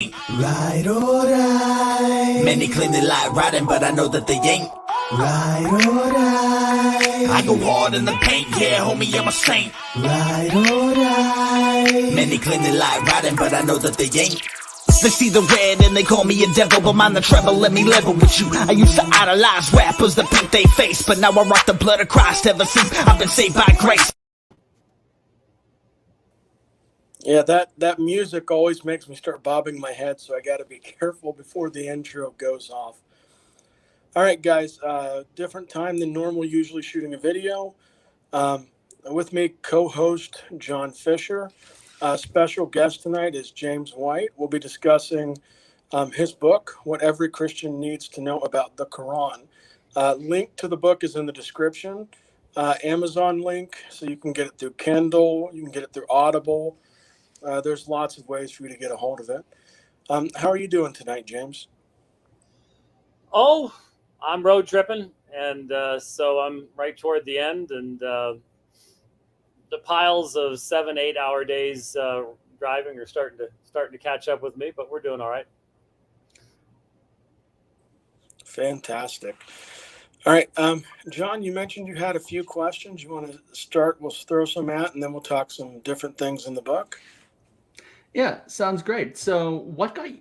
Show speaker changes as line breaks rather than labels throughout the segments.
Right or right. Many claim they like riding, but I know that they ain't. Right or right. I go hard in the paint, yeah, homie, I'm a saint. Right or right. Many claim they like riding, but I know that they ain't. They see the red and they call me a devil, but mind the treble, let me level with you. I used to idolize rappers that paint they face, but now I rock the blood of Christ ever since I've been saved by grace.
Yeah, that music always makes me start bobbing my head, so I got to be careful before the intro goes off. All right, guys, different time than normal, usually shooting a video. With me, co-host John Fisher. Special guest tonight is James White. We'll be discussing his book, What Every Christian Needs to Know About the Qur'an. Link to the book is in the description. Amazon link, so you can get it through Kindle, you can get it through Audible. There's lots of ways for you to get a hold of it. How are you doing tonight, James?
Oh, I'm road tripping, and so I'm right toward the end, and the piles of 7-8 hour days driving are starting to catch up with me, but we're doing all right.
Fantastic. All right, John, you mentioned you had a few questions. You want to start? We'll throw some at, and then we'll talk some different things in the book.
Yeah, sounds great. So,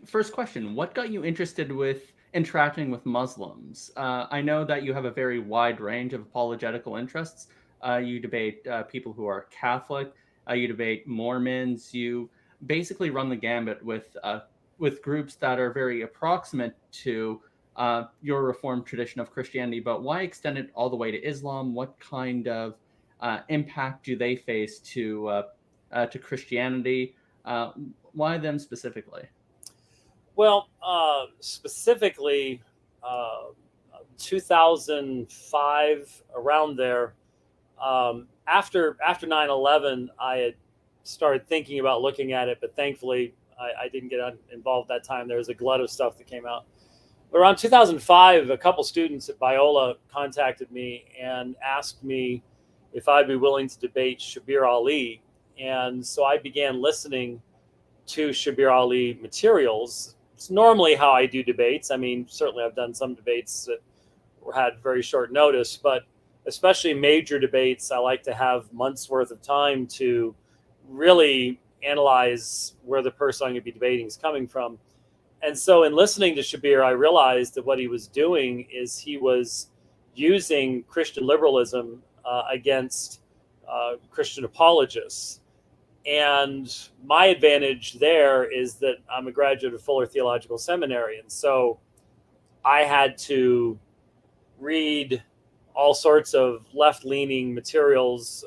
first question, what got you interested with interacting with Muslims? I know that you have a very wide range of apologetical interests. You debate people who are Catholic, you debate Mormons, you basically run the gambit with groups that are very approximate to your Reformed tradition of Christianity, but why extend it all the way to Islam? What kind of impact do they face to Christianity? Why them specifically?
Well, specifically, 2005, around there, after 9/11, I had started thinking about looking at it, but thankfully I didn't get involved that time. There was a glut of stuff that came out. But around 2005, a couple students at Biola contacted me and asked me if I'd be willing to debate Shabir Ali. And so I began listening to Shabir Ali materials. It's normally how I do debates. I mean, certainly I've done some debates that had very short notice, but especially major debates, I like to have months worth of time to really analyze where the person I'm going to be debating is coming from. And so in listening to Shabir, I realized that what he was doing is he was using Christian liberalism against Christian apologists. And my advantage there is that I'm a graduate of Fuller Theological Seminary. And so I had to read all sorts of left-leaning materials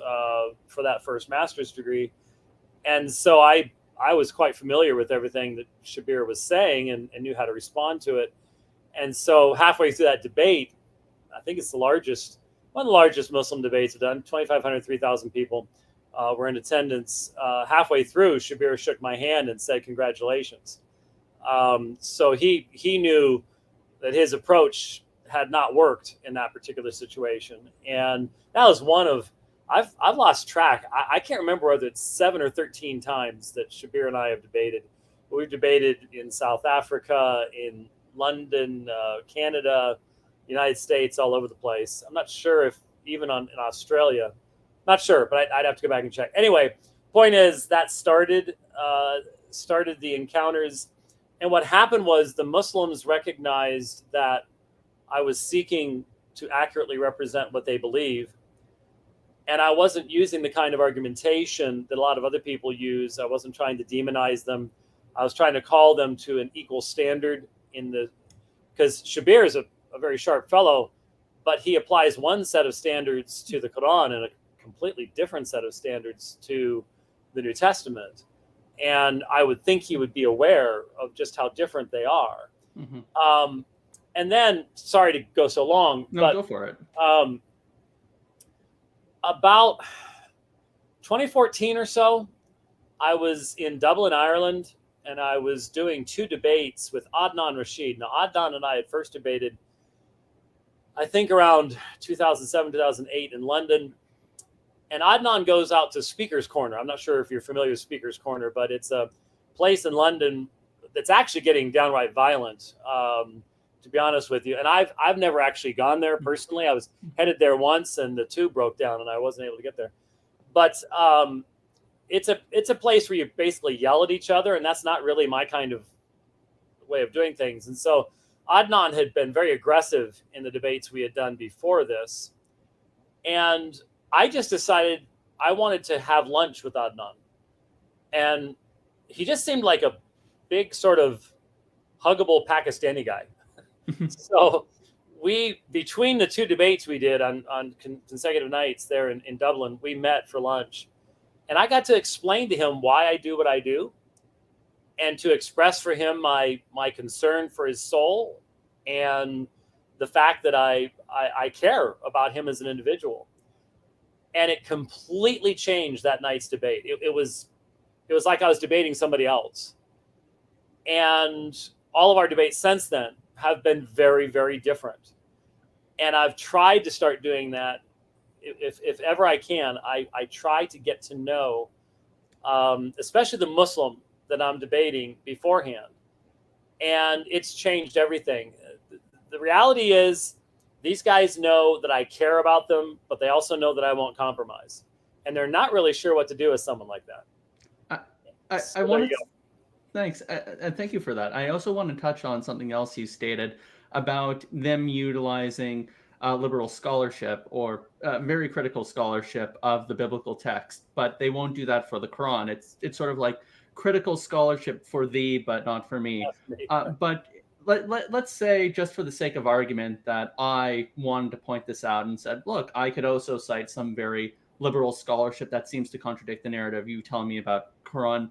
for that first master's degree. And so I was quite familiar with everything that Shabir was saying and knew how to respond to it. And so halfway through that debate, I think it's one of the largest Muslim debates I've done, 2,500, 3,000 people. Were in attendance. Halfway through, Shabir shook my hand and said, "Congratulations." So he knew that his approach had not worked in that particular situation, and that was one of I've lost track. I can't remember whether it's 7 or 13 times that Shabir and I have debated. We've debated in South Africa, in London, Canada, United States, all over the place. I'm not sure if even in Australia. Not sure, but I'd have to go back and check. Anyway, point is that started the encounters. And what happened was the Muslims recognized that I was seeking to accurately represent what they believe. And I wasn't using the kind of argumentation that a lot of other people use. I wasn't trying to demonize them. I was trying to call them to an equal standard because Shabir is a very sharp fellow, but he applies one set of standards to the Quran and a completely different set of standards to the New Testament. And I would think he would be aware of just how different they are. Mm-hmm. And then, sorry to go so long, but
go for it.
About 2014 or so, I was in Dublin, Ireland, and I was doing 2 debates with Adnan Rashid. Now, Adnan and I had first debated, I think, around 2007, 2008 in London. And Adnan goes out to Speaker's Corner. I'm not sure if you're familiar with Speaker's Corner, but it's a place in London that's actually getting downright violent, to be honest with you. And I've never actually gone there personally. I was headed there once, and the tube broke down, and I wasn't able to get there. But it's a place where you basically yell at each other, and that's not really my kind of way of doing things. And so Adnan had been very aggressive in the debates we had done before this, and I just decided I wanted to have lunch with Adnan. And he just seemed like a big sort of huggable Pakistani guy. So between the two debates we did on consecutive nights there in Dublin, we met for lunch. And I got to explain to him why I do what I do, and to express for him my concern for his soul and the fact that I care about him as an individual. And it completely changed that night's debate. It was like I was debating somebody else. And all of our debates since then have been very, very different. And I've tried to start doing that. If ever I can, I try to get to know, especially the Muslim that I'm debating beforehand. And it's changed everything. The reality is, these guys know that I care about them, but they also know that I won't compromise. And they're not really sure what to do with someone like that.
I want to, thanks, and thank you for that. I also want to touch on something else you stated about them utilizing liberal scholarship or very critical scholarship of the biblical text, but they won't do that for the Quran. It's sort of like critical scholarship for thee, but not for me. But let's say, just for the sake of argument, that I wanted to point this out and said, look, I could also cite some very liberal scholarship that seems to contradict the narrative you tell me about Quran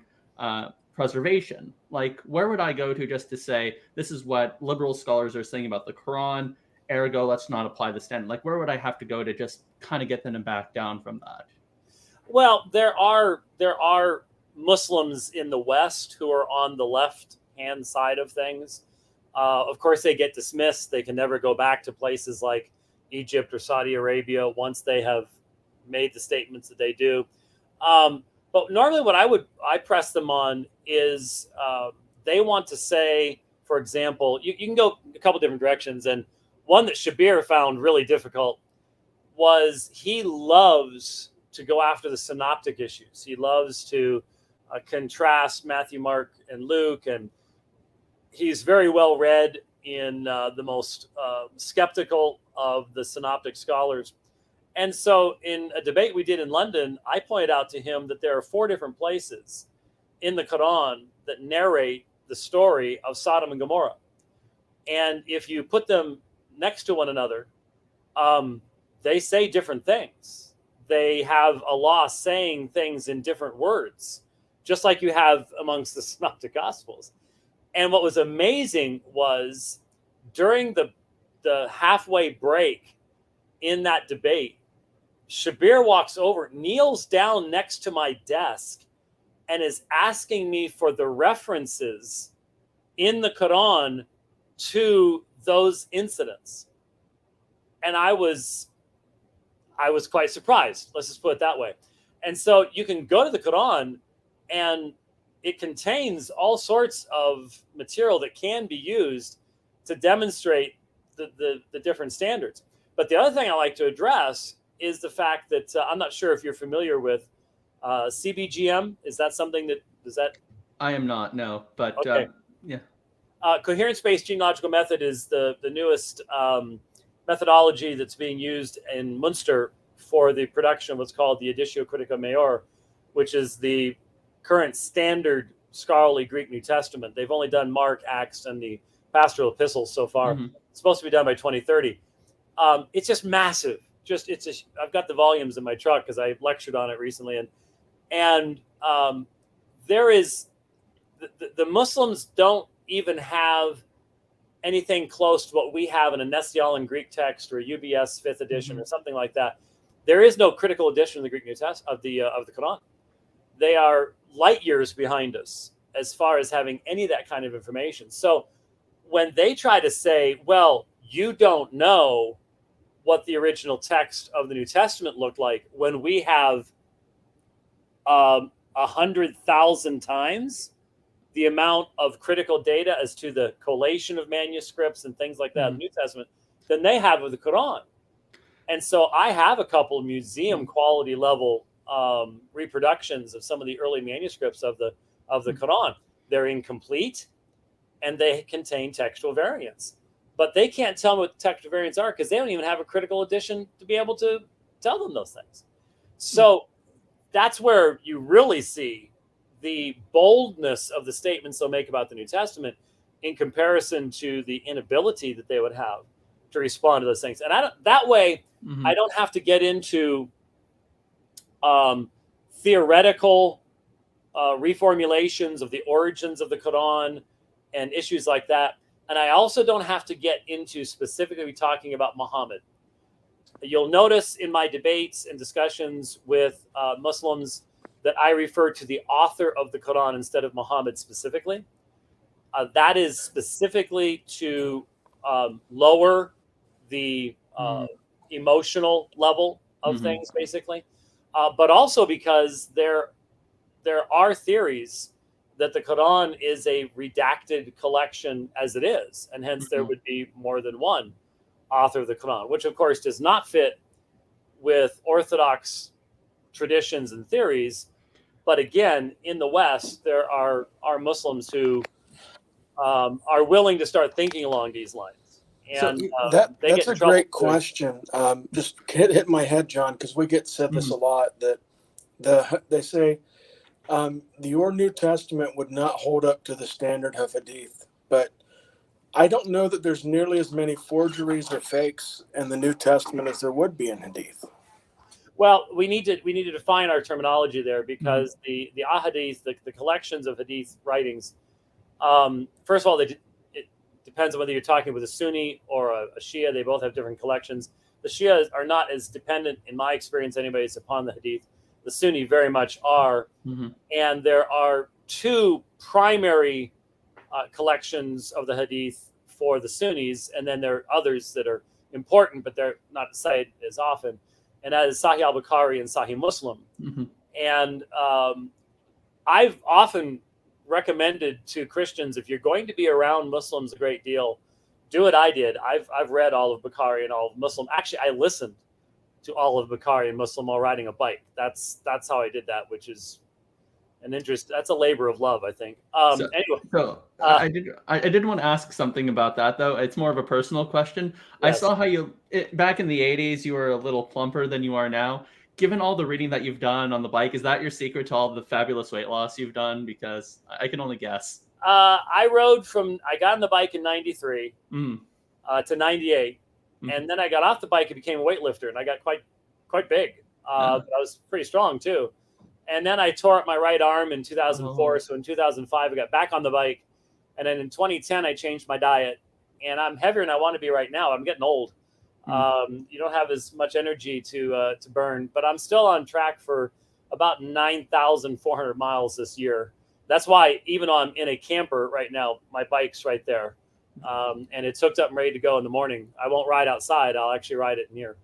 preservation. Like, where would I go to just to say, this is what liberal scholars are saying about the Quran, ergo, let's not apply the standard? Like, where would I have to go to just kind of get them to back down from that?
Well, there are Muslims in the West who are on the left-hand side of things. Of course, they get dismissed. They can never go back to places like Egypt or Saudi Arabia once they have made the statements that they do. But normally what I press them on is they want to say, for example, you can go a couple different directions. And one that Shabir found really difficult was he loves to go after the synoptic issues. He loves to contrast Matthew, Mark, and Luke. And he's very well read in the most skeptical of the synoptic scholars. And so in a debate we did in London, I pointed out to him that there are 4 different places in the Quran that narrate the story of Sodom and Gomorrah. And if you put them next to one another, they say different things. They have Allah saying things in different words, just like you have amongst the Synoptic Gospels. And what was amazing was during the halfway break in that debate, Shabir walks over, kneels down next to my desk, and is asking me for the references in the Quran to those incidents. And I was quite surprised. Let's just put it that way. And so you can go to the Quran, and it contains all sorts of material that can be used to demonstrate the different standards. But the other thing I like to address is the fact that I'm not sure if you're familiar with CBGM. Is that something that
I am not, no. But
okay.
Yeah.
Coherence-based genealogical method is the newest methodology that's being used in Munster for the production of what's called the Editio Critica Major, which is the current standard scholarly Greek New Testament. They've only done Mark, Acts, and the pastoral epistles so far. Mm-hmm. It's supposed to be done by 2030. It's just massive. I've got the volumes in my truck because I lectured on it recently, and there is the Muslims don't even have anything close to what we have in a Nestle-Aland Greek text or a UBS 5th edition mm-hmm. or something like that. There is no critical edition of the Greek New Testament of the Quran. They are light years behind us as far as having any of that kind of information. So when they try to say, well, you don't know what the original text of the New Testament looked like, when we have 100,000 times the amount of critical data as to the collation of manuscripts and things like that in the New Testament than they have with the Quran. And so I have a couple museum quality level reproductions of some of the early manuscripts of the Quran. They're incomplete and they contain textual variants, but they can't tell me what the textual variants are because they don't even have a critical edition to be able to tell them those things. So that's where you really see the boldness of the statements they'll make about the New Testament in comparison to the inability that they would have to respond to those things. And that way, I don't have to get into theoretical reformulations of the origins of the Quran and issues like that. And I also don't have to get into specifically talking about Muhammad. You'll notice in my debates and discussions with Muslims that I refer to the author of the Quran instead of Muhammad specifically. That is specifically to lower the emotional level of things, basically. But also because there are theories that the Quran is a redacted collection as it is, and hence there would be more than one author of the Quran, which of course does not fit with Orthodox traditions and theories. But again, in the West, there are Muslims who are willing to start thinking along these lines. And
that's a great question. Just hit my head, John, because we get said this a lot, that they say your New Testament would not hold up to the standard of hadith. But I don't know that there's nearly as many forgeries or fakes in the New Testament as there would be in hadith.
Well, we need to define our terminology there, because the ahadith, the collections of hadith writings, first of all, it depends on whether you're talking with a Sunni or a Shia. They both have different collections. The Shias are not as dependent, in my experience anyways, upon the hadith. The Sunni very much are. And there are two primary collections of the hadith for the Sunnis, and then there are others that are important, but they're not cited as often. And that is Sahih al-Bukhari and Sahih Muslim. And I've often recommended to Christians, if you're going to be around Muslims a great deal, do what I did. I've read all of Bukhari and all of Muslim. Actually, I listened to all of Bukhari and Muslim while riding a bike. That's how I did that, which is an interest. That's a labor of love, I think.
I did want to ask something about that, though. It's more of a personal question. Yes. I saw how back in the 80s, you were a little plumper than you are now. Given all the reading that you've done on the bike, is that your secret to all the fabulous weight loss you've done? Because I can only guess.
I got on the bike in 93 to 98. And then I got off the bike and became a weightlifter, and I got quite big. But I was pretty strong too. And then I tore up my right arm in 2004. So in 2005, I got back on the bike. And then in 2010, I changed my diet. And I'm heavier than I want to be right now. I'm getting old. You don't have as much energy to burn. But I'm still on track for about 9,400 miles this year. That's why even though I'm in a camper right now, my bike's right there. And it's hooked up and ready to go in the morning. I won't ride outside. I'll actually ride it in here.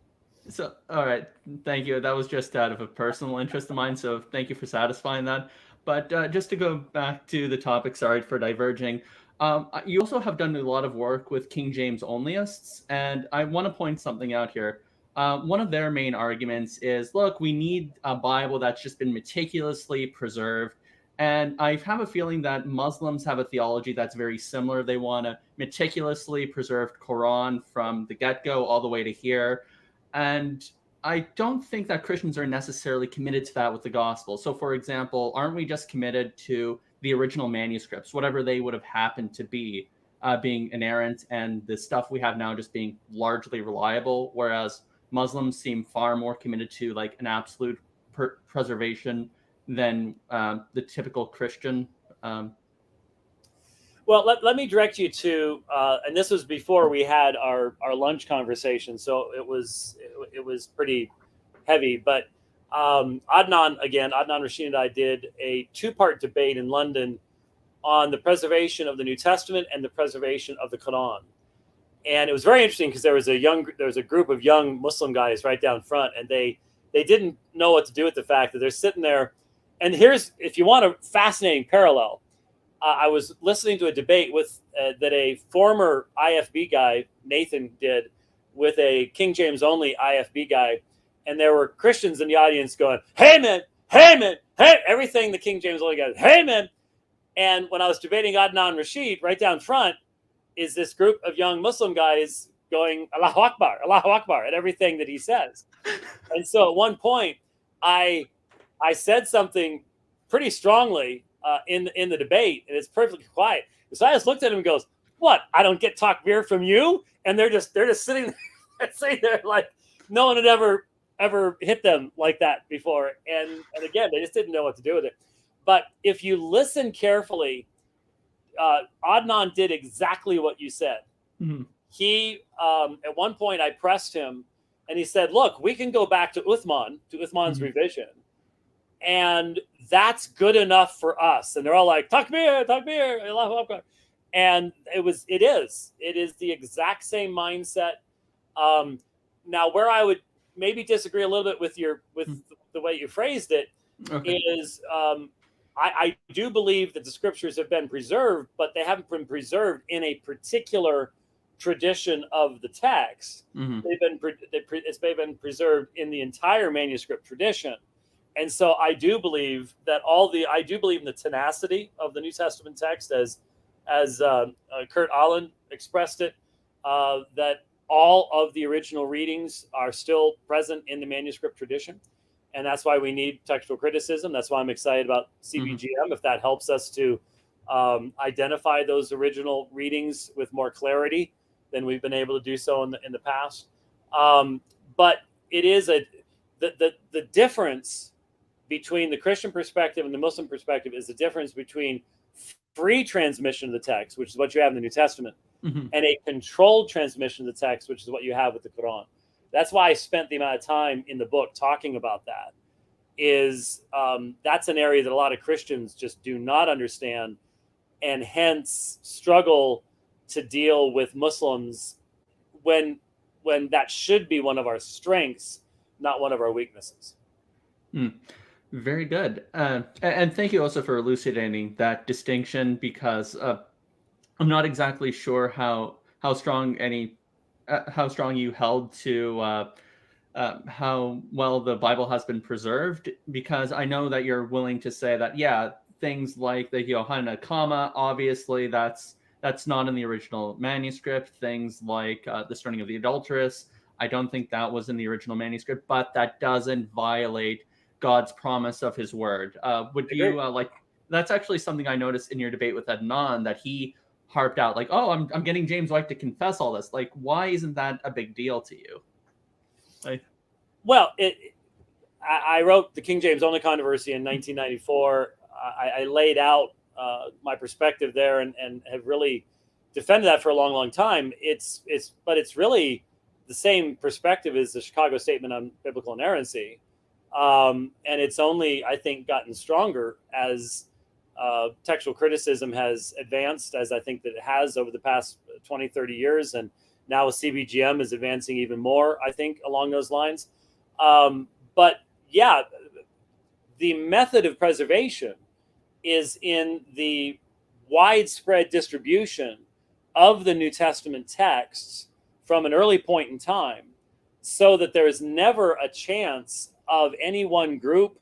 So, all right. Thank you. That was just out of a personal interest of mine. So thank you for satisfying that. But just to go back to the topic, sorry for diverging. You also have done a lot of work with King James onlyists. And I want to point something out here. One of their main arguments is, look, we need a Bible that's just been meticulously preserved. And I have a feeling that Muslims have a theology that's very similar. They want a meticulously preserved Quran from the get-go all the way to here. And I don't think that Christians are necessarily committed to that with the gospel. So, for example, aren't we just committed to the original manuscripts, whatever they would have happened to be, being inerrant, and the stuff we have now just being largely reliable, whereas Muslims seem far more committed to like an absolute preservation than the typical Christian.
Well, let me direct you to, and this was before we had our lunch conversation, so it was pretty heavy. But Adnan Rashid and I did a 2-part debate in London on the preservation of the New Testament and the preservation of the Quran, and it was very interesting because there was a group of young Muslim guys right down front, and they didn't know what to do with the fact that they're sitting there. And here's, if you want a fascinating parallel, I was listening to a debate with that a former IFB guy, Nathan, did with a King James only IFB guy, and there were Christians in the audience going, "Hey man, hey man, hey!" Everything the King James only guy, "Hey man." And when I was debating Adnan Rashid, right down front is this group of young Muslim guys going Allahu Akbar at everything that he says. And so at one point, I said something pretty strongly in the debate, and it's perfectly quiet. So I just looked at him and goes, "What? I don't get takbir from you?" And they're just sitting there like no one had ever hit them like that before. And again, they just didn't know what to do with it. But if you listen carefully, Adnan did exactly what you said.
Mm-hmm.
He, at one point, I pressed him, and he said, "Look, we can go back to Uthman's
Mm-hmm.
revision, and that's good enough for us." And they're all like, "Takbir, takbir, Allahu Akbar." And it is the exact same mindset. Now, where I would maybe disagree a little bit with the way you phrased it is. I do believe that the scriptures have been preserved, but they haven't been preserved in a particular tradition of the text.
Mm-hmm.
It's been preserved in the entire manuscript tradition. And so I do believe that I do believe in the tenacity of the New Testament text as Kurt Allen expressed it, that all of the original readings are still present in the manuscript tradition. And that's why we need textual criticism. That's why I'm excited about CBGM. Mm-hmm. If that helps us to identify those original readings with more clarity than we've been able to do so in the past. But it is the difference between the Christian perspective and the Muslim perspective is the difference between free transmission of the text, which is what you have in the New Testament, mm-hmm. and a controlled transmission of the text, which is what you have with the Qur'an. That's why I spent the amount of time in the book talking about that. That's an area that a lot of Christians just do not understand, and hence struggle to deal with Muslims when that should be one of our strengths, not one of our weaknesses.
Very good. And thank you also for elucidating that distinction, because I'm not exactly sure how strong you held to how well the Bible has been preserved, because I know that you're willing to say that, yeah, things like the Yohanna comma, obviously that's not in the original manuscript. Things like the stoning of the adulteress, I don't think that was in the original manuscript, but that doesn't violate God's promise of his word. Would you that's actually something I noticed in your debate with Adnan, that he harped out like, "Oh, I'm getting James White to confess all this." Like, why isn't that a big deal to you?
Well, I wrote the King James Only Controversy in 1994. I laid out my perspective there and have really defended that for a long time. But it's really the same perspective as the Chicago Statement on Biblical Inerrancy. And it's only, I think, gotten stronger as textual criticism has advanced, as I think that it has over the past 20, 30 years. And now with CBGM is advancing even more, I think, along those lines. But yeah, the method of preservation is in the widespread distribution of the New Testament texts from an early point in time, so that there is never a chance of any one group,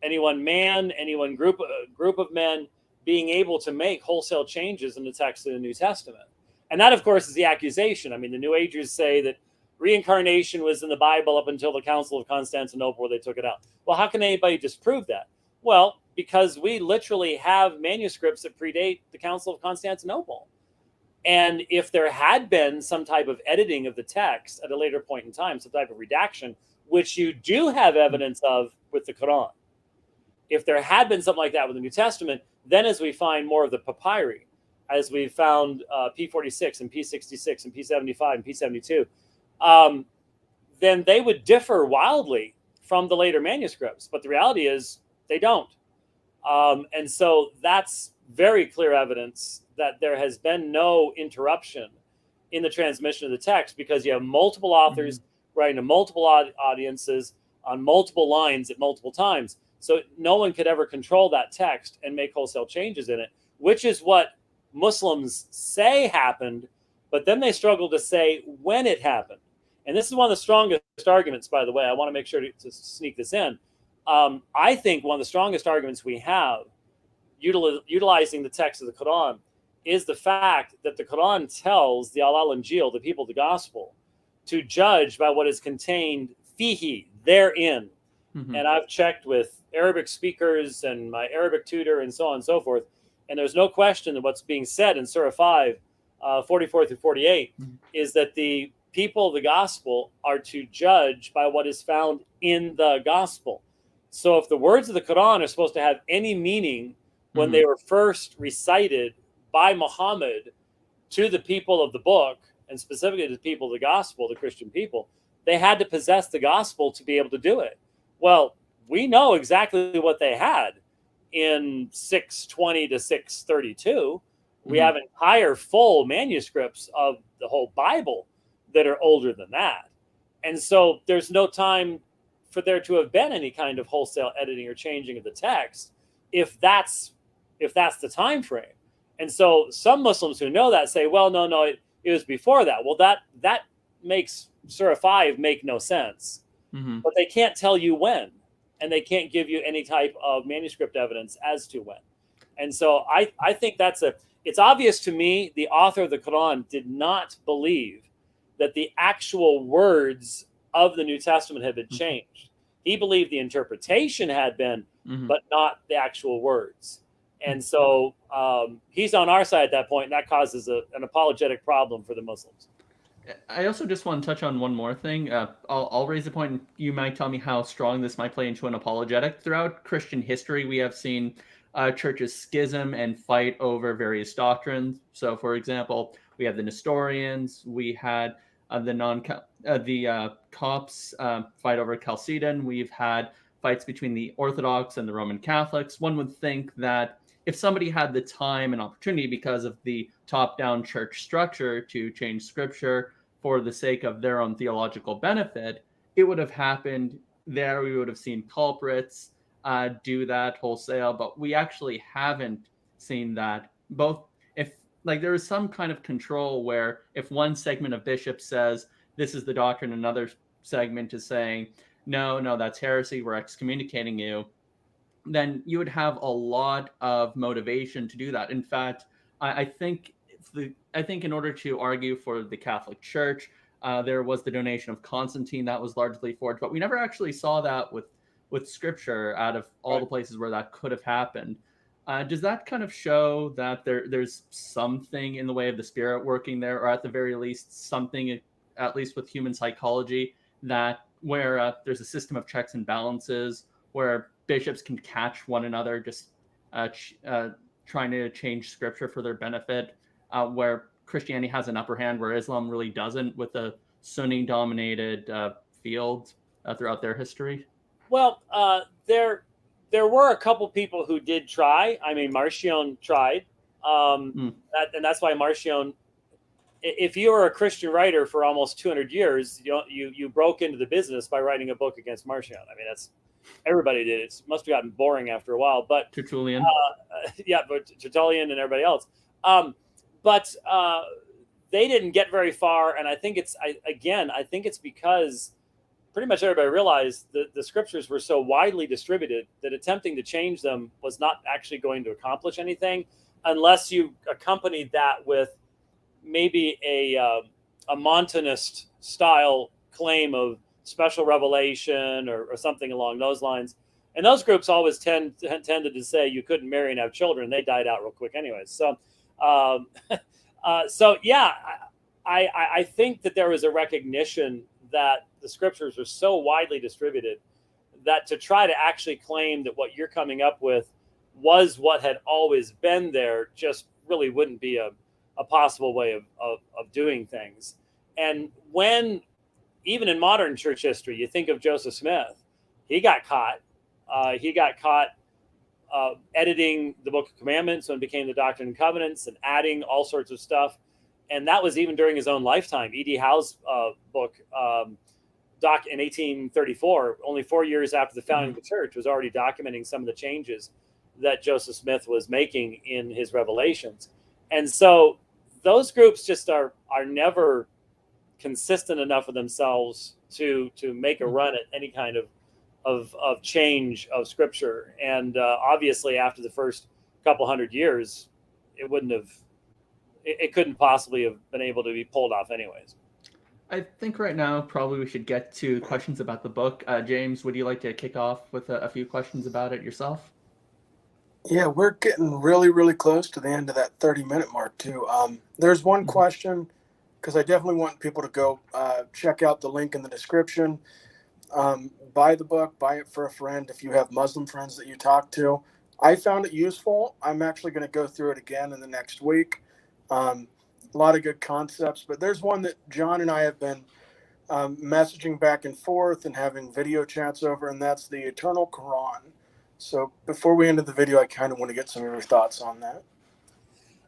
any one man, any one group of men being able to make wholesale changes in the text of the New Testament. And that, of course, is the accusation. I mean, the New Agers say that reincarnation was in the Bible up until the Council of Constantinople, where they took it out. Well, how can anybody disprove that? Well, because we literally have manuscripts that predate the Council of Constantinople. And if there had been some type of editing of the text at a later point in time, some type of redaction, which you do have evidence of with the Qur'an, if there had been something like that with the New Testament, then as we find more of the papyri, as we found P46 and P66 and P75 and P72, then they would differ wildly from the later manuscripts. But the reality is they don't. And so that's very clear evidence that there has been no interruption in the transmission of the text, because you have multiple authors writing to multiple audiences on multiple lines at multiple times. So no one could ever control that text and make wholesale changes in it, which is what Muslims say happened, but then they struggle to say when it happened. And this is one of the strongest arguments, by the way. I want to make sure to sneak this in. I think one of the strongest arguments we have utilizing the text of the Quran is the fact that the Quran tells the al-Injil, the people of the gospel, to judge by what is contained fihi, therein. Mm-hmm. And I've checked with Arabic speakers and my Arabic tutor and so on and so forth. And there's no question that what's being said in Surah 5, 44 through 48, mm-hmm. is that the people of the gospel are to judge by what is found in the gospel. So if the words of the Quran are supposed to have any meaning when mm-hmm. they were first recited by Muhammad to the people of the book, and specifically to the people of the gospel, the Christian people, they had to possess the gospel to be able to do it. Well, we know exactly what they had in 620 to 632. Mm-hmm. We have entire full manuscripts of the whole Bible that are older than that. And so there's no time for there to have been any kind of wholesale editing or changing of the text if that's the time frame. And so some Muslims who know that say, well, no, it was before that. Well, that makes Surah 5 make no sense. Mm-hmm. But they can't tell you when, and they can't give you any type of manuscript evidence as to when. And so I think it's obvious to me the author of the Quran did not believe that the actual words of the New Testament had been changed. He believed the interpretation had been, mm-hmm. but not the actual words. And so he's on our side at that point, and that causes an apologetic problem for the Muslims.
I also just want to touch on one more thing. I'll raise a point, and you might tell me how strong this might play into an apologetic. Throughout Christian history, we have seen churches schism and fight over various doctrines. So, for example, we have the Nestorians, we had the Copts fight over Chalcedon. We've had fights between the Orthodox and the Roman Catholics. One would think that if somebody had the time and opportunity because of the top-down church structure to change scripture for the sake of their own theological benefit, it would have happened there. We would have seen culprits do that wholesale, but we actually haven't seen that. Both if there is some kind of control where if one segment of bishops says this is the doctrine, another segment is saying no, that's heresy, we're excommunicating you, then you would have a lot of motivation to do that. In fact, I think in order to argue for the Catholic Church, there was the donation of Constantine that was largely forged, but we never actually saw that with Scripture out of all the places where that could have happened. Does that kind of show that there's something in the way of the Spirit working there, or at the very least something, at least with human psychology, that where there's a system of checks and balances where bishops can catch one another just trying to change Scripture for their benefit, where Christianity has an upper hand where Islam really doesn't, with a Sunni-dominated field throughout their history?
Well, there were a couple people who did try. I mean, Marcion tried, and that's why Marcion. If you were a Christian writer for almost 200 years, you broke into the business by writing a book against Marcion. I mean, that's everybody did. It must have gotten boring after a while. But
Tertullian,
but Tertullian and everybody else. But they didn't get very far, and I think it's because pretty much everybody realized that the scriptures were so widely distributed that attempting to change them was not actually going to accomplish anything unless you accompanied that with maybe a Montanist style claim of special revelation or something along those lines. And those groups always tended to say you couldn't marry and have children. They died out real quick anyways. So, I think that there was a recognition that the scriptures are so widely distributed that to try to actually claim that what you're coming up with was what had always been there just really wouldn't be a possible way of doing things. And when, even in modern church history, you think of Joseph Smith, he got caught. Editing the Book of Commandments when it became the Doctrine and Covenants and adding all sorts of stuff. And that was even during his own lifetime. E.D. Howe's book, Doc, in 1834, only 4 years after the founding of the church, was already documenting some of the changes that Joseph Smith was making in his revelations. And so those groups just are never consistent enough with themselves to make a run at any kind of change of scripture. And obviously after the first couple hundred years, it couldn't possibly have been able to be pulled off anyways.
I think right now probably we should get to questions about the book. James, would you like to kick off with a few questions about it yourself?
Yeah, we're getting really, really close to the end of that 30-minute mark, too. There's one question, because I definitely want people to go check out the link in the description. Buy the book, buy it for a friend if you have Muslim friends that you talk to. I found it useful. I'm actually going to go through it again in the next week. A lot of good concepts, but there's one that John and I have been messaging back and forth and having video chats over, and that's the Eternal Qur'an. So before we end the video, I kind of want to get some of your thoughts on that.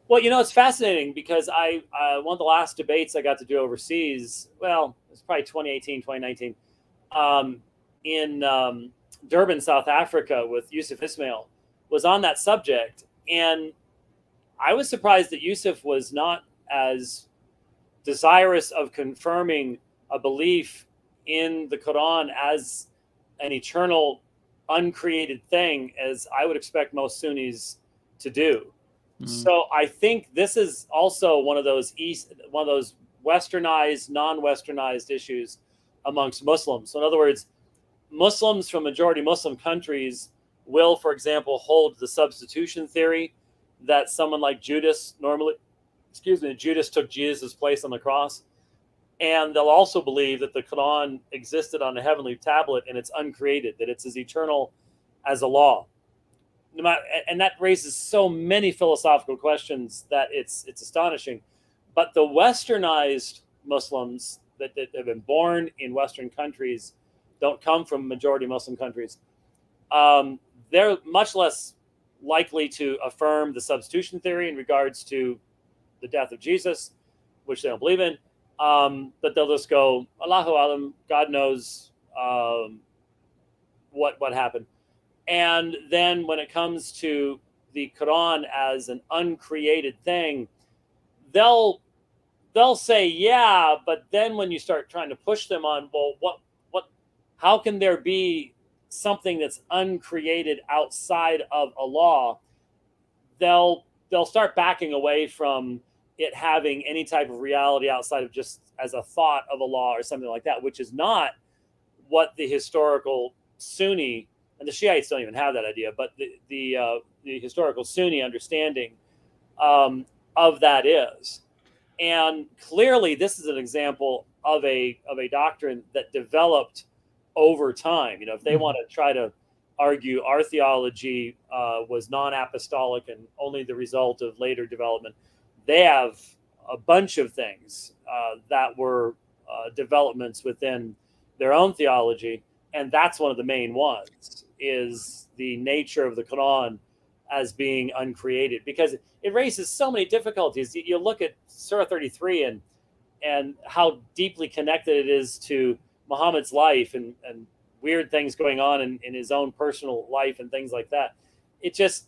Well, it's fascinating because I one of the last debates I got to do overseas, well, it's probably 2018, 2019, in Durban, South Africa with Yusuf Ismail, was on that subject. And I was surprised that Yusuf was not as desirous of confirming a belief in the Quran as an eternal, uncreated thing as I would expect most Sunnis to do. So I think this is also one of those westernized, non-westernized issues amongst Muslims. So in other words, Muslims from majority Muslim countries will, for example, hold the substitution theory that someone like Judas took Jesus' place on the cross. And they'll also believe that the Quran existed on a heavenly tablet and it's uncreated, that it's as eternal as a law. And that raises so many philosophical questions that it's astonishing. But the westernized Muslims that have been born in Western countries, don't come from majority Muslim countries, they're much less likely to affirm the substitution theory in regards to the death of Jesus, which they don't believe in. But they'll just go, Allahu Alam, God knows what happened. And then when it comes to the Quran as an uncreated thing, they'll say, yeah, but then when you start trying to push them on, well, how can there be something that's uncreated outside of Allah? They'll start backing away from it having any type of reality outside of just as a thought of Allah or something like that, which is not what the historical Sunni, and the Shiites don't even have that idea, but the historical Sunni understanding of that is. And clearly this is an example of a doctrine that developed over time. If they want to try to argue our theology was non-apostolic and only the result of later development, they have a bunch of things that were developments within their own theology. And that's one of the main ones, is the nature of the Quran as being uncreated, because it raises so many difficulties. You look at Surah 33 and how deeply connected it is to Muhammad's life and weird things going on in his own personal life and things like that. It just,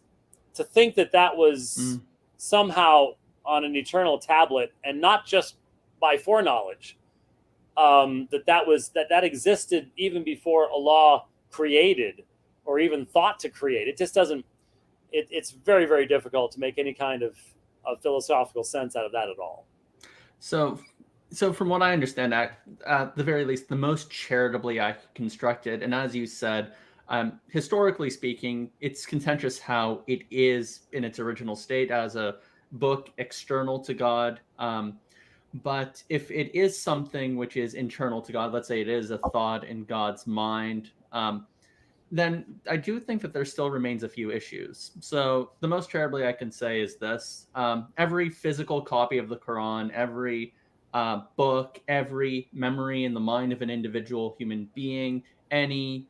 to think that was somehow on an eternal tablet and not just by foreknowledge, that existed even before Allah created or even thought to create. It just doesn't, it's very, very difficult to make any kind of philosophical sense out of that at all.
So from what I understand, at the very least, the most charitably constructed, and as you said, historically speaking, it's contentious how it is in its original state as a book external to God. But if it is something which is internal to God, let's say it is a thought in God's mind, then I do think that there still remains a few issues. So the most charitably I can say is this: every physical copy of the Quran, every book, every memory in the mind of an individual human being, any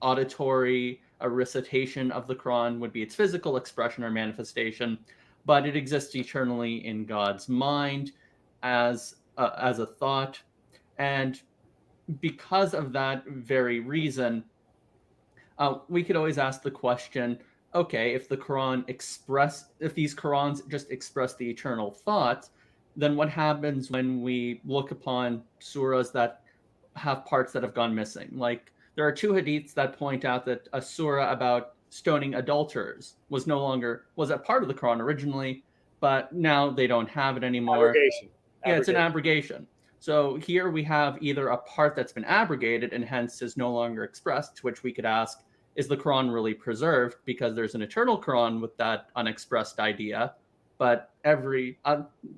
auditory recitation of the Quran would be its physical expression or manifestation, but it exists eternally in God's mind as a thought. And because of that very reason, we could always ask the question, okay, if these Qurans just express the eternal thought, then what happens when we look upon surahs that have parts that have gone missing? Like, there are 2 hadiths that point out that a surah about stoning adulterers was a part of the Quran originally, but now they don't have it anymore.
Abrogation.
Yeah, it's an abrogation. So here we have either a part that's been abrogated and hence is no longer expressed, to which we could ask, is the Quran really preserved? Because there's an eternal Quran with that unexpressed idea, but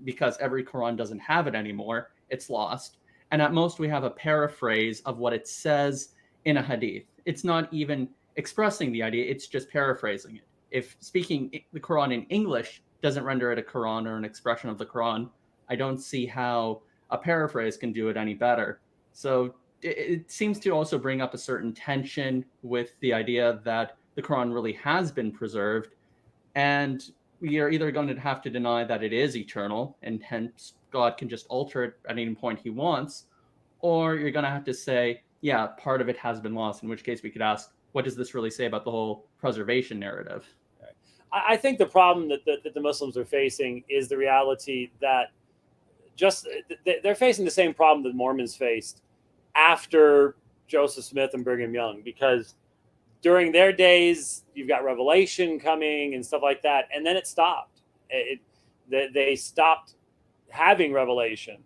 because every Quran doesn't have it anymore, it's lost. And at most we have a paraphrase of what it says in a hadith. It's not even expressing the idea, it's just paraphrasing it. If speaking the Quran in English doesn't render it a Quran or an expression of the Quran, I don't see how a paraphrase can do it any better. So it seems to also bring up a certain tension with the idea that the Quran really has been preserved, and we are either going to have to deny that it is eternal, and hence God can just alter it at any point he wants, or you're going to have to say, yeah, part of it has been lost, in which case we could ask, what does this really say about the whole preservation narrative?
I think the problem that the Muslims are facing is the reality that they're facing the same problem that Mormons faced after Joseph Smith and Brigham Young, because during their days, you've got revelation coming and stuff like that, and then it stopped. They stopped having revelation,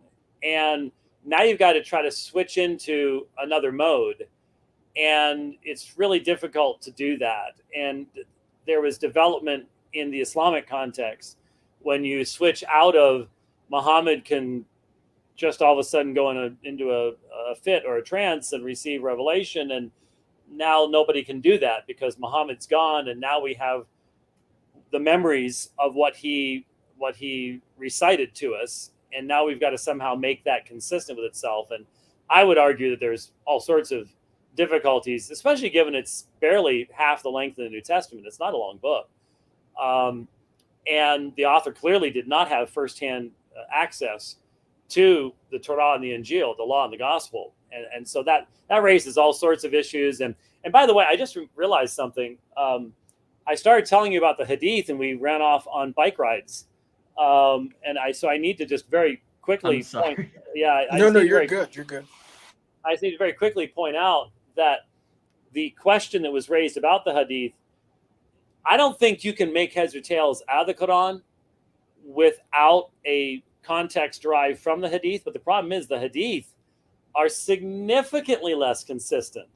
and now you've got to try to switch into another mode, and it's really difficult to do that. And there was development in the Islamic context when you switch out of Muhammad can just all of a sudden go into a fit or a trance and receive revelation, and now nobody can do that because Muhammad's gone, and now we have the memories of what he recited to us, and now we've got to somehow make that consistent with itself. And I would argue that there's all sorts of difficulties, especially given it's barely half the length of the New Testament. It's not a long book, and the author clearly did not have firsthand access to the Torah and the Injil, the law and the gospel. And so that raises all sorts of issues. And by the way, I just realized something. I started telling you about the hadith and we ran off on bike rides. So I need to just very quickly point. Yeah.
You're good. You're good.
I need to very quickly point out that the question that was raised about the hadith, I don't think you can make heads or tails out of the Quran without a context derived from the hadith. But the problem is the hadith are significantly less consistent.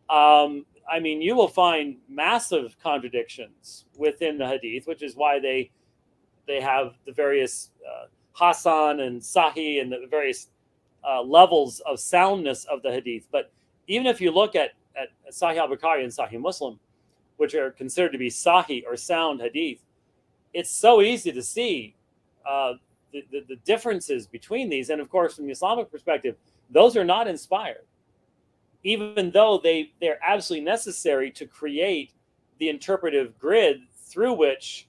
I mean, you will find massive contradictions within the hadith, which is why they have the various Hasan and Sahih and the various levels of soundness of the hadith. But even if you look at Sahih al-Bukhari and Sahih Muslim, which are considered to be Sahih or sound hadith, it's so easy to see the differences between these. And of course, from the Islamic perspective, those are not inspired, even though they're absolutely necessary to create the interpretive grid through which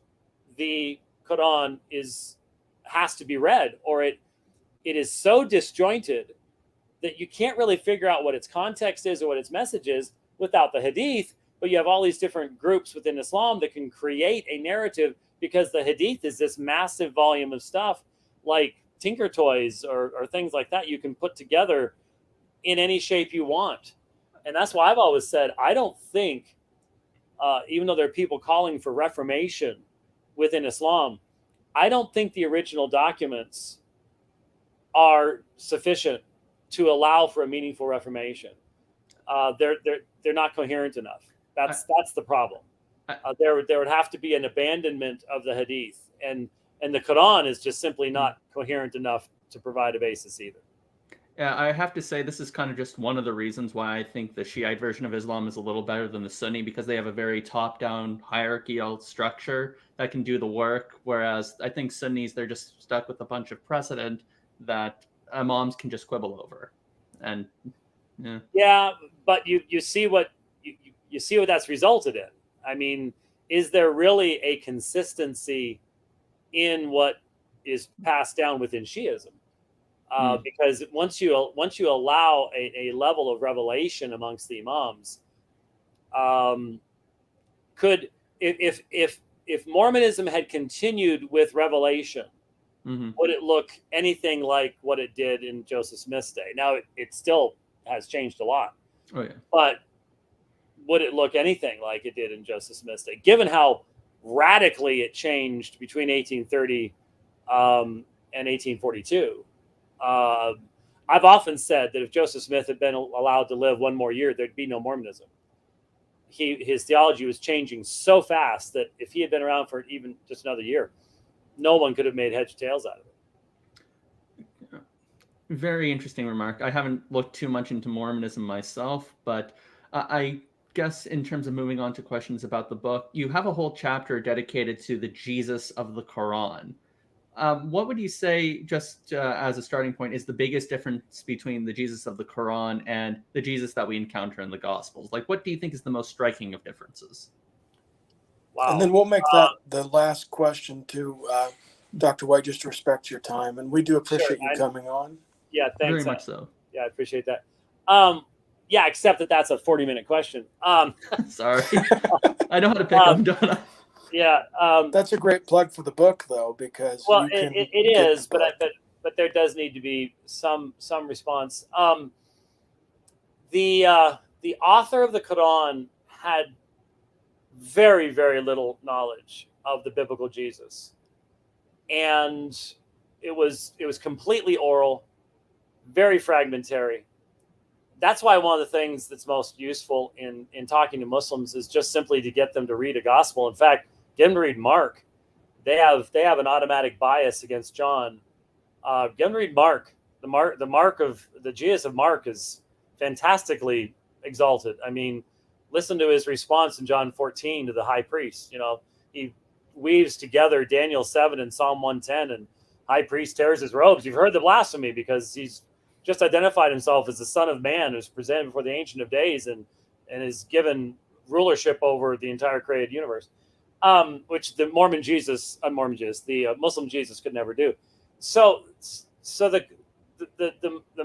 the Quran has to be read, or it is so disjointed that you can't really figure out what its context is or what its message is without the hadith. But you have all these different groups within Islam that can create a narrative, because the hadith is this massive volume of stuff, like Tinker Toys or things like that you can put together in any shape you want. And that's why I've always said, I don't think, even though there are people calling for reformation within Islam, I don't think the original documents are sufficient to allow for a meaningful reformation. They're not coherent enough. That's the problem. There would have to be an abandonment of the hadith, and the Quran is just simply not coherent enough to provide a basis either.
Yeah, I have to say this is kind of just one of the reasons why I think the Shiite version of Islam is a little better than the Sunni, because they have a very top-down hierarchical structure that can do the work, whereas I think Sunnis, they're just stuck with a bunch of precedent that imams can just quibble over. And
yeah, but you see what you see what that's resulted in. I mean, is there really a consistency in what is passed down within Shiism? Because once you allow a level of revelation amongst the imams, could if Mormonism had continued with revelation, would it look anything like what it did in Joseph Smith's day? Now it still has changed a lot.
Oh yeah.
But would it look anything like it did in Joseph Smith's day, given how radically it changed between 1830 and 1842? I've often said that if Joseph Smith had been allowed to live one more year, there'd be no Mormonism. His theology was changing so fast that if he had been around for even just another year, no one could have made heads or tails out of it.
Very interesting remark. I haven't looked too much into Mormonism myself, but I guess in terms of moving on to questions about the book, you have a whole chapter dedicated to the Jesus of the Qur'an. What would you say, just as a starting point, is the biggest difference between the Jesus of the Qur'an and the Jesus that we encounter in the Gospels? Like, what do you think is the most striking of differences?
Wow. And then we'll make that the last question too, Dr. White, just to respect your time. And we do appreciate you coming on.
Yeah, thanks.
Very much so.
Yeah, I appreciate that. Yeah, except that that's a 40-minute question.
Sorry. I know how to pick them, don't I?
Yeah.
That's a great plug for the book, though, because
it is, but there does need to be some response. The author of the Quran had very, very little knowledge of the biblical Jesus, and it was completely oral, very fragmentary. That's why one of the things that's most useful in talking to Muslims is just simply to get them to read a gospel. In fact, get them to read Mark. They have an automatic bias against John. Get them to read Mark. The mark of the Jesus of Mark is fantastically exalted. I mean, listen to his response in John 14 to the high priest. He weaves together Daniel 7 and Psalm 110, and high priest tears his robes. You've heard the blasphemy, because he's just identified himself as the Son of Man, who's presented before the Ancient of Days and is given rulership over the entire created universe, which the Muslim Jesus could never do. So the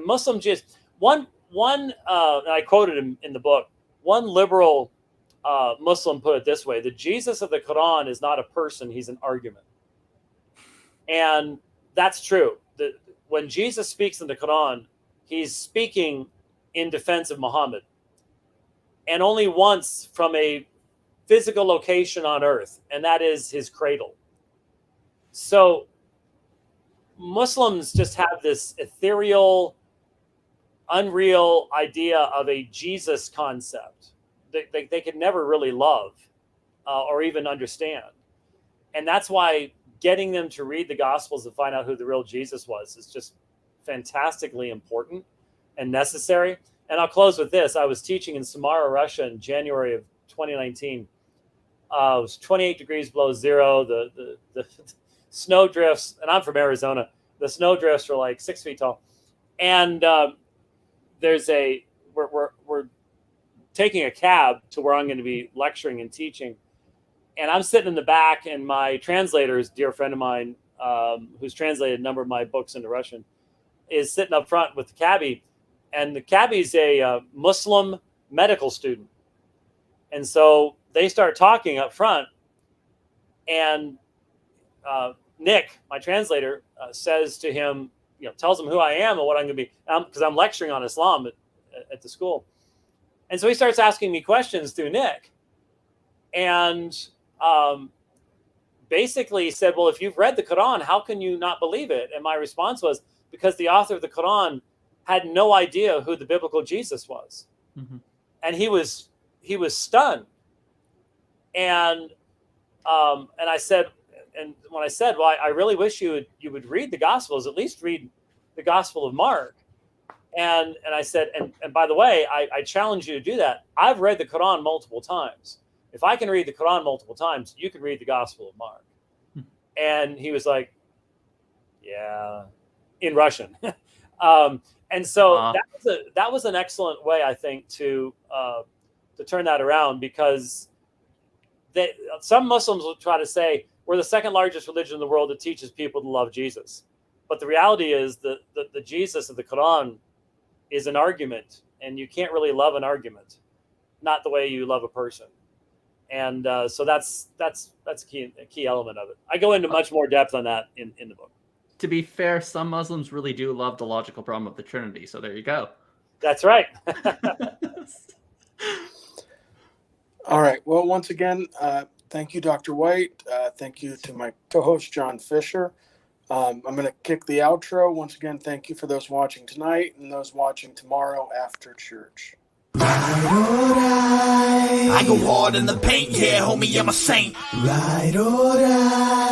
Muslim Jesus, one and I quoted him in the book. One liberal Muslim put it this way: the Jesus of the Quran is not a person; he's an argument. And that's true. When Jesus speaks in the Quran, he's speaking in defense of Muhammad, and only once from a physical location on earth, and that is his cradle. So Muslims just have this ethereal, unreal idea of a Jesus concept they could never really love or even understand. And that's why getting them to read the Gospels and find out who the real Jesus was is just fantastically important and necessary. And I'll close with this. I was teaching in Samara, Russia in January of 2019. It was 28 degrees below zero. The snow drifts, and I'm from Arizona. The snow drifts are like 6 feet tall. And we're taking a cab to where I'm going to be lecturing and teaching. And I'm sitting in the back, and my translator is a dear friend of mine who's translated a number of my books into Russian, is sitting up front with the cabbie. And the cabbie's a Muslim medical student. And so they start talking up front. And Nick, my translator, says to him, tells him who I am and what I'm going to be, because I'm lecturing on Islam at the school. And so he starts asking me questions through Nick. And basically he said, well, if you've read the Quran, how can you not believe it? And my response was, because the author of the Quran had no idea who the biblical Jesus was. Mm-hmm. And he was stunned. And I said, and when I said, well, I really wish you would read the Gospels, at least read the Gospel of Mark. And I said, and by the way, I challenge you to do that. I've read the Quran multiple times. If I can read the Quran multiple times, you can read the Gospel of Mark. And he was like, yeah, in Russian. And so that was an excellent way, I think, to turn that around, because some Muslims will try to say, we're the second largest religion in the world that teaches people to love Jesus. But the reality is that the Jesus of the Quran is an argument, and you can't really love an argument, not the way you love a person. And so that's a key element of it. I go into much more depth on that in the book.
To be fair, some Muslims really do love the logical problem of the Trinity. So there you go.
That's right.
All right. Well, once again, thank you, Dr. White. Thank you to my co-host, John Fisher. I'm going to kick the outro. Once again, thank you for those watching tonight and those watching tomorrow after church.
I go hard in the paint, yeah, homie, I'm a saint. Ride or die.